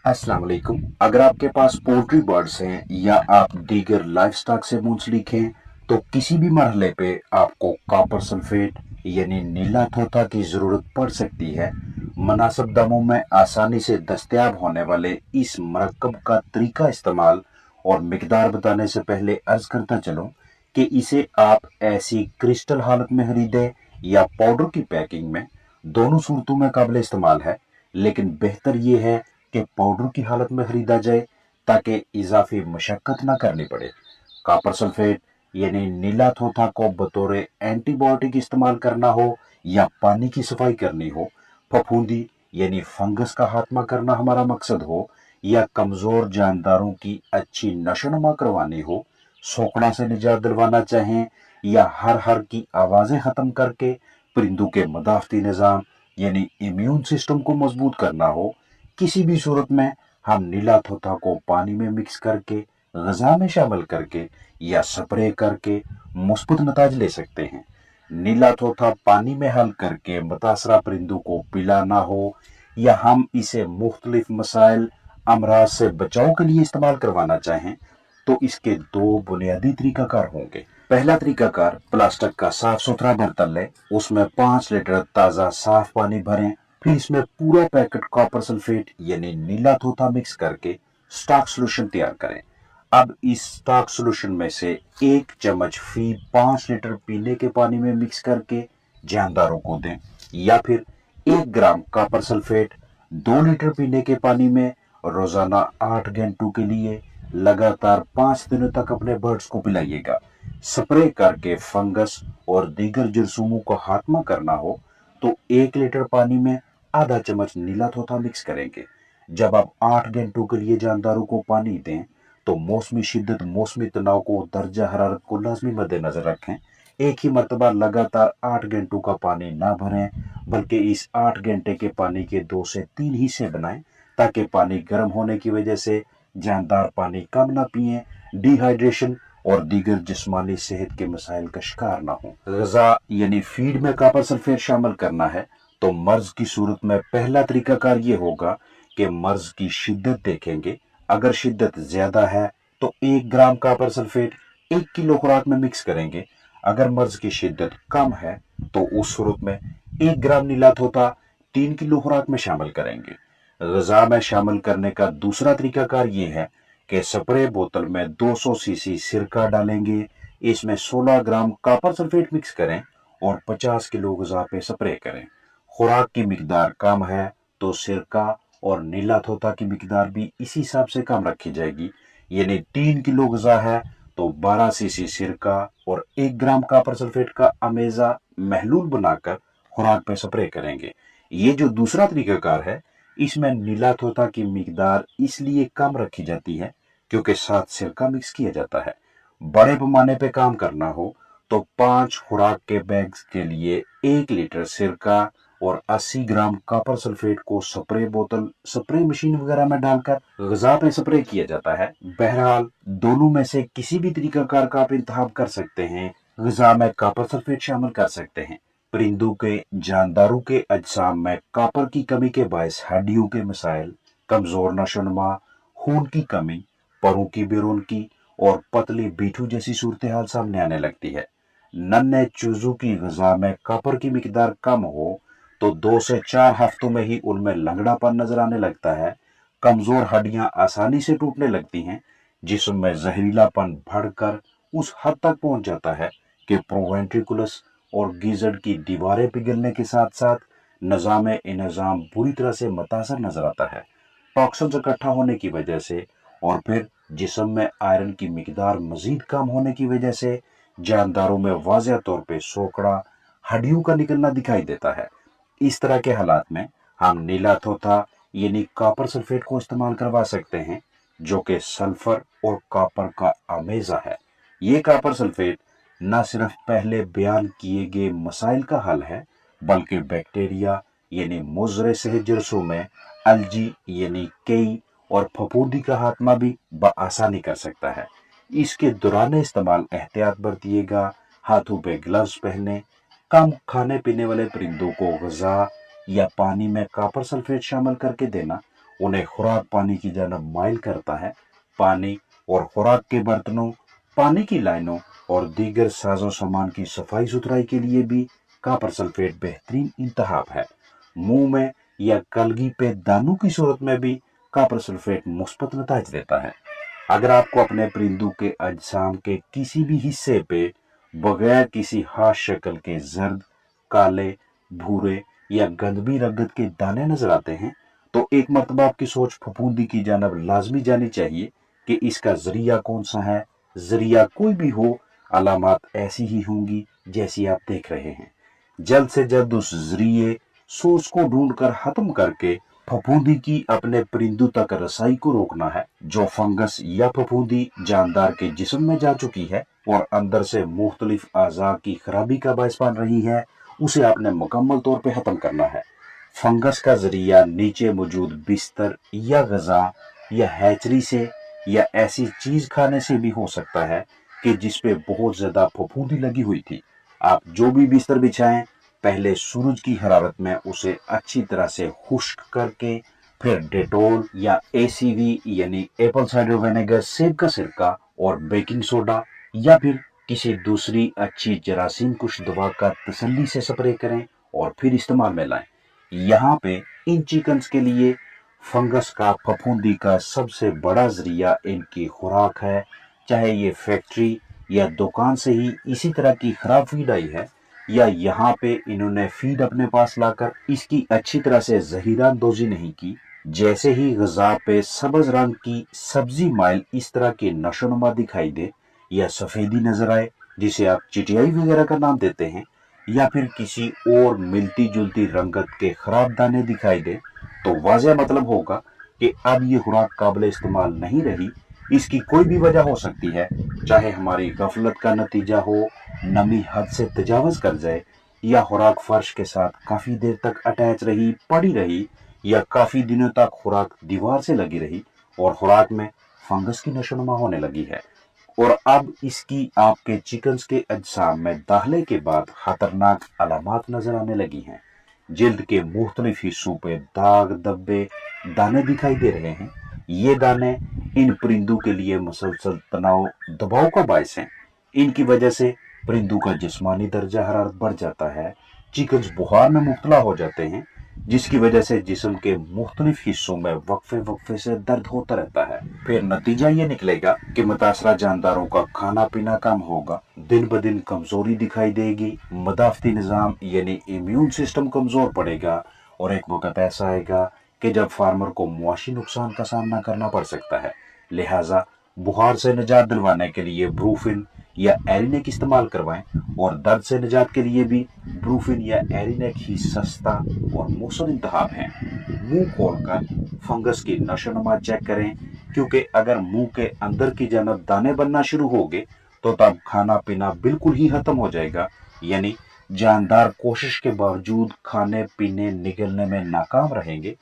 अस्सलाम वालेकुम। अगर आपके पास पोल्ट्री बर्ड्स हैं या आप दीगर लाइफ स्टॉक से मुंसलिक हैं तो किसी भी मरहले पे आपको कॉपर सल्फेट यानी नीला थोथा की जरूरत पड़ सकती है। मुनासिब दामों में आसानी से दस्तयाब होने वाले इस मरकब का तरीका इस्तेमाल और मिकदार बताने से पहले अर्ज करता चलूं कि इसे आप ऐसी क्रिस्टल हालत में खरीदें या पाउडर की पैकिंग में, दोनों सूरतों में काबिल इस्तेमाल है। लेकिन बेहतर यह है कि पाउडर की हालत में खरीदा जाए ताकि इजाफी मशक्कत न करनी पड़े। कॉपर सल्फेट यानी नीला थोथा को बतौर एंटीबायोटिक इस्तेमाल करना हो या पानी की सफाई करनी हो, फफूंदी यानी फंगस का खात्मा करना हमारा मकसद हो, या कमजोर जानदारों की अच्छी नशोनुमा करवानी हो, सोकड़ा से निजात दिलवाना चाहें या हर की आवाजें खत्म करके परिंदों के मदाफती निज़ाम यानी इम्यून सिस्टम को मजबूत करना हो, किसी भी सूरत में हम नीला थोथा को पानी में मिक्स करके, गजा में शामिल करके या स्प्रे करके मुस्बत नताज ले सकते हैं। नीला थोथा पानी में हल करके मुतासरा परिंदों को पिलाना हो या हम इसे मुख्तलिफ मसाइल अमराज से बचाव के लिए इस्तेमाल करवाना चाहें तो इसके दो बुनियादी तरीकाकार होंगे। पहला तरीकाकार, प्लास्टिक का साफ सुथरा बर्तन लें, उसमें 5 लीटर ताज़ा साफ पानी भरें, फिर इसमें पूरा पैकेट कॉपर सल्फेट यानी नीला थोथा मिक्स करके स्टॉक सोल्यूशन तैयार करें। अब इस स्टॉक सोल्यूशन में से 1 चम्मच फी 5 लीटर पीने के पानी में मिक्स करके जानदारों को दें, या फिर 1 ग्राम कॉपर सल्फेट 2 लीटर पीने के पानी में रोजाना 8 घंटों के लिए लगातार 5 दिनों तक अपने बर्ड्स को पिलाइएगा। स्प्रे करके फंगस और दीगर जरासीमों को खात्मा करना हो तो 1 लीटर पानी में आधा चम्मच नीला थोथा मिक्स करेंगे। जब आप 8 घंटों के लिए जानदारों को पानी दें तो मौसमी शिद्दत, मौसमी तनाव को, दर्जा हरारत को लाजमी मद्देनजर रखें। एक ही मरतबा लगातार 8 घंटों का पानी ना भरें, बल्कि इस 8 घंटे के पानी के 2 से 3 हिस्से बनाएं ताकि पानी गर्म होने की वजह से जानदार पानी कम ना पिए, डिहाइड्रेशन और दीगर जिस्मानी सेहत के मसाइल का शिकार ना हो। गजा यानी फीड में कॉपर सल्फेट शामिल करना है तो मर्ज की सूरत में पहला तरीकाकार ये होगा कि मर्ज की शिद्दत देखेंगे। अगर शिद्दत ज्यादा है तो 1 ग्राम कॉपर सल्फेट 1 किलो खुराक में मिक्स करेंगे। अगर मर्ज की शिद्दत कम है तो उस सूरत में 1 ग्राम नीला थोथा 3 किलो खुराक में शामिल करेंगे। गजा में शामिल करने का दूसरा तरीकाकार ये है कि स्प्रे बोतल में 200 सीसी सिरका डालेंगे, इसमें 16 ग्राम कॉपर सल्फेट मिक्स करें और 50 किलो गजा पे स्प्रे करें। खुराक की मिकदार कम है तो सिरका और नीला थोथा की मिकदार भी इसी हिसाब से कम रखी जाएगी, यानी 3 किलो गजा है तो 12 सीसी सिरका और 1 ग्राम कॉपर सल्फेट का अमेजा महलूल बनाकर खुराक पे स्प्रे करेंगे। ये जो दूसरा तरीकाकार है, इसमें नीला थोथा की मिकदार इसलिए कम रखी जाती है क्योंकि साथ सिरका मिक्स किया जाता है। बड़े पैमाने पे काम करना हो तो 5 खुराक के बैग्स के लिए 1 लीटर सिरका और 80 ग्राम कॉपर सल्फेट को स्प्रे बोतल, स्प्रे मशीन वगैरह में डालकर गजा पे स्प्रे किया जाता है। बहरहाल दोनों में से किसी भी तरीकाकार का आप इंतखाब कर सकते हैं। गजा में कॉपर सल्फेट शामिल कर सकते हैं। परिंदों के, जानदारों के अजसाम में कॉपर की कमी के बायस हड्डियों के मसाइल, कमजोर नशोनुमा, खून की कमी, परों की बेरौनकी और पतली बीठू जैसी सूरत हाल सामने आने लगती है। नन्हे चूजों की गजा में कॉपर की मिकदार कम हो तो 2 से 4 हफ्तों में ही उनमें लंगड़ापन नजर आने लगता है। कमजोर हड्डियां आसानी से टूटने लगती हैं, जिस्म में जहरीलापन बढ़कर उस हद तक पहुंच जाता है कि प्रोवेंट्रिकुलस और गीजड़ की दीवारें पिघलने के साथ साथ निजाम इंतजाम बुरी तरह से मुतासर नजर आता है। टॉक्सिन इकट्ठा होने की वजह से और फिर जिस्म में आयरन की मिकदार मजीद कम होने की वजह से जानदारों में वाज़ेह तौर पे सोकड़ा, हड्डियों का निकलना दिखाई देता है। इस तरह के हालात में हम नीला थोथा यानी कॉपर सल्फेट को इस्तेमाल करवा सकते हैं, जो कि सल्फर और कॉपर का अमेजा है। ये कॉपर सल्फेट न सिर्फ पहले बयान किए गए मसाइल का हल है, बल्कि बैक्टीरिया यानी मुज़रे सेहत जरसों में अलजी यानी कई और फफूंदी का खात्मा भी बआसानी कर सकता है। इसके दौरान इस्तेमाल एहतियात बरतिएगा, हाथों पे ग्लव्स पहने, कम खाने पीने वाले परिंदों को गजा या पानी में कॉपर सल्फेट शामिल करके देना उन्हें खुराक पानी की जानब माइल करता है। पानी और खुराक के बर्तनों, पानी की लाइनों और दीगर साजो सामान की सफाई सुथराई के लिए भी कॉपर सल्फेट बेहतरीन इंतखाब है। मुंह में या कलगी पे दानों की सूरत में भी कॉपर सल्फेट मुस्बत नताइज देता है। अगर आपको अपने परिंदों के अजसाम के किसी भी हिस्से पे बगैर किसी खास शक्ल के जर्द, काले, भूरे या गंदमी रंगत के दाने नजर आते हैं, तो एक मर्तबा आपकी सोच फफूंदी की जानब लाजमी जानी चाहिए कि इसका जरिया कौन सा है। जरिया कोई भी हो, अलामात ऐसी ही होंगी जैसी आप देख रहे हैं। जल्द से जल्द उस जरिए सोच को ढूंढकर खत्म करके फफूंदी की अपने परिंदों तक रसाई को रोकना है। जो फंगस या फफूंदी जानदार के जिस्म में जा चुकी है और अंदर से मुख्तलिफ आज़ा की खराबी का बायस बन रही है, उसे आपने मुकम्मल तौर पे खत्म करना है। फंगस का जरिया नीचे मौजूद बिस्तर या गजा या हैचरी से या ऐसी चीज खाने से भी हो सकता है कि जिसपे बहुत ज्यादा फफूंदी लगी हुई थी। आप जो भी बिस्तर बिछाएं, पहले सूरज की हरारत में उसे अच्छी तरह से खुश्क करके फिर डेटोल या एसीवी यानी एप्पल साइडर विनेगर, सेब का सिरका और बेकिंग सोडा या फिर किसी दूसरी अच्छी जरासीम कुश दवा का तसल्ली से स्प्रे करें और फिर इस्तेमाल में लाएं। यहाँ पे इन चिकन्स के लिए फंगस का फफूंदी का सबसे बड़ा जरिया इनकी खुराक है। चाहे ये फैक्ट्री या दुकान से ही इसी तरह की खराब फीड आई है या यहाँ पे इन्होंने फीड अपने पास लाकर इसकी अच्छी तरह से जहीरा अंदोजी नहीं की। जैसे ही गजा पे सब्ज रंग की सब्जी माइल इस तरह की नशोनुमा दिखाई दे या सफेदी नजर आए, जिसे आप चिटियाई वगैरह का नाम देते हैं, या फिर किसी और मिलती जुलती रंगत के खराब दाने दिखाई दे, तो वाज़ेह मतलब होगा कि अब ये खुराक काबिल इस्तेमाल नहीं रही। इसकी कोई भी वजह हो सकती है, चाहे हमारी गफलत का नतीजा हो, नमी हद से तजावज कर जाए, या खुराक फर्श के साथ काफी देर तक अटैच रही, पड़ी रही, या काफी दिनों तक खुराक दीवार से लगी रही और खुराक में फंगस की नशोनुमा होने लगी है। और अब इसकी आपके चिकन्स के अजसाम में दाखिले के बाद खतरनाक अलामात नजर आने लगी हैं। जिल्द के मुख्तलिफ हिस्सों पे दाग, धब्बे, दाने दिखाई दे रहे हैं। ये दाने इन परिंदों के लिए मुसलसल तनाव, दबाव का बायस हैं। इनकी वजह से परिंदों का जिस्मानी दर्जा हरारत बढ़ जाता है, चिकन्स बुखार में मुब्तला हो जाते हैं, जिसकी वजह से जिस्म के मुख्तलिफ हिस्सों में वक्फे वक्फे से दर्द होता रहता है। फिर नतीजा ये निकलेगा कि मुतासरा जानदारों का खाना पीना कम होगा, दिन ब दिन कमजोरी दिखाई देगी, मदाफती निज़ाम यानी इम्यून सिस्टम कमजोर पड़ेगा और एक वक्त ऐसा आएगा कि जब फार्मर को मुआशी नुकसान का सामना करना पड़ सकता है। लिहाजा बुखार से निजात दिलवाने के लिए ब्रूफिन या एरिनेक इस्तेमाल करवाएं और दर्द से निजात के लिए भी ब्रूफिन या एरिनेक ही सस्ता और मौसर इंतखाब है। मुंह खोलकर फंगस की नशोनुमा चेक करें, क्योंकि अगर मुंह के अंदर की जानब दाने बनना शुरू हो गए तो तब खाना पीना बिल्कुल ही खत्म हो जाएगा, यानी जानदार कोशिश के बावजूद खाने पीने निगलने में नाकाम रहेंगे।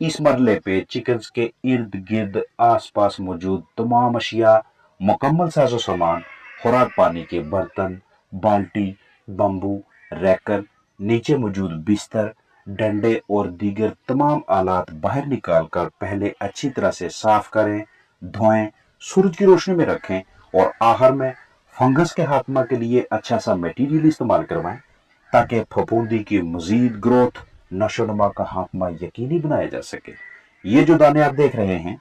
इस मरहले पे चिकन्स के इर्द गिर्द आस पास मौजूद तमाम अशिया, मुकम्मल साजो सामान, खुराक पानी के बर्तन, बाल्टी, बम्बू, रैकर, नीचे मौजूद बिस्तर, डंडे और दीगर तमाम आलात बाहर निकाल कर पहले अच्छी तरह से साफ करें, धोएं, सूरज की रोशनी में रखें और आखिर में फंगस के खात्मा के लिए अच्छा सा मटेरियल इस्तेमाल करवाएं, ताकि फफूंदी की मजीद ग्रोथ, नशोनुमा का खात्मा यकीनी बनाया जा सके। ये जो दाने आप देख रहे हैं,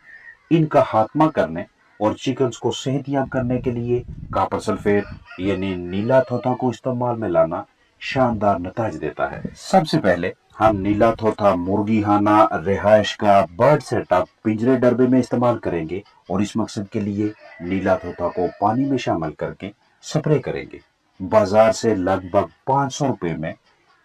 इनका खात्मा करने और चिकन्स को सेहतयाब करने के लिए कॉपर सल्फेट यानी नीला थोथा को इस्तेमाल में लाना शानदार नताज देता है। सबसे पहले हम नीला थोथा मुर्गी खाना, रिहायश का बर्ड सेटअप पिंजरे डरबे में इस्तेमाल करेंगे और इस मकसद के लिए नीला थोथा को पानी में शामिल करके स्प्रे करेंगे। बाजार से लगभग 500 रुपए में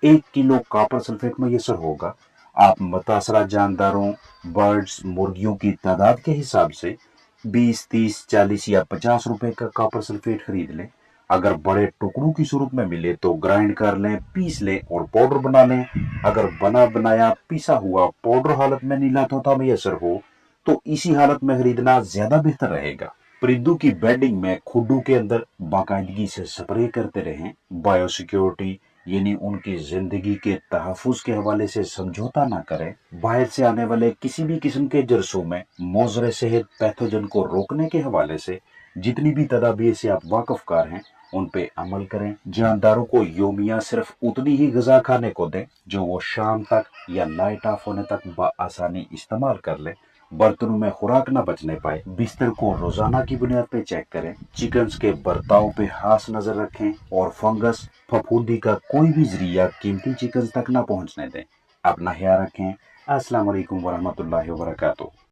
1 किलो कॉपर सल्फेट मैसर होगा। आप मुतासरा जानदारों, बर्ड्स, मुर्गियों की तादाद के हिसाब से 20, 30, 40 या 50 रुपए का कॉपर सल्फेट खरीद लें। अगर बड़े टुकड़ों की सूरत में मिले तो ग्राइंड कर लें, पीस लें और पाउडर बना लें। अगर बना बनाया पिसा हुआ पाउडर हालत में नीला थोथा मैसर हो तो इसी हालत में खरीदना ज्यादा बेहतर रहेगा। परिंदों की बेडिंग में खुडों के अंदर बाकायदगी से स्प्रे करते रहें। बायोसिक्योरिटी یعنی ان کی زندگی کے تحفظ کے حوالے سے سمجھوتا نہ کریں۔ باہر سے آنے والے کسی بھی قسم کے جرثوم میں مضر صحت پیتھوجن کو روکنے کے حوالے سے جتنی بھی تدابیر سے آپ واقف کار ہیں ان پہ عمل کریں۔ جانداروں کو یومیہ صرف اتنی ہی غذا کھانے کو دیں جو وہ شام تک یا لائٹ آف ہونے تک بآسانی استعمال کر لیں۔ برتنوں میں خوراک نہ بچنے پائے۔ بستر کو روزانہ کی بنیاد پہ چیک کریں۔ چکنز کے برتاؤ پہ خاص نظر رکھیں اور فنگس پھپھوندی کا کوئی بھی ذریعہ قیمتی چکنز تک نہ پہنچنے دیں۔ اپنا خیال رکھیں۔ السلام علیکم ورحمۃ اللہ وبرکاتہ۔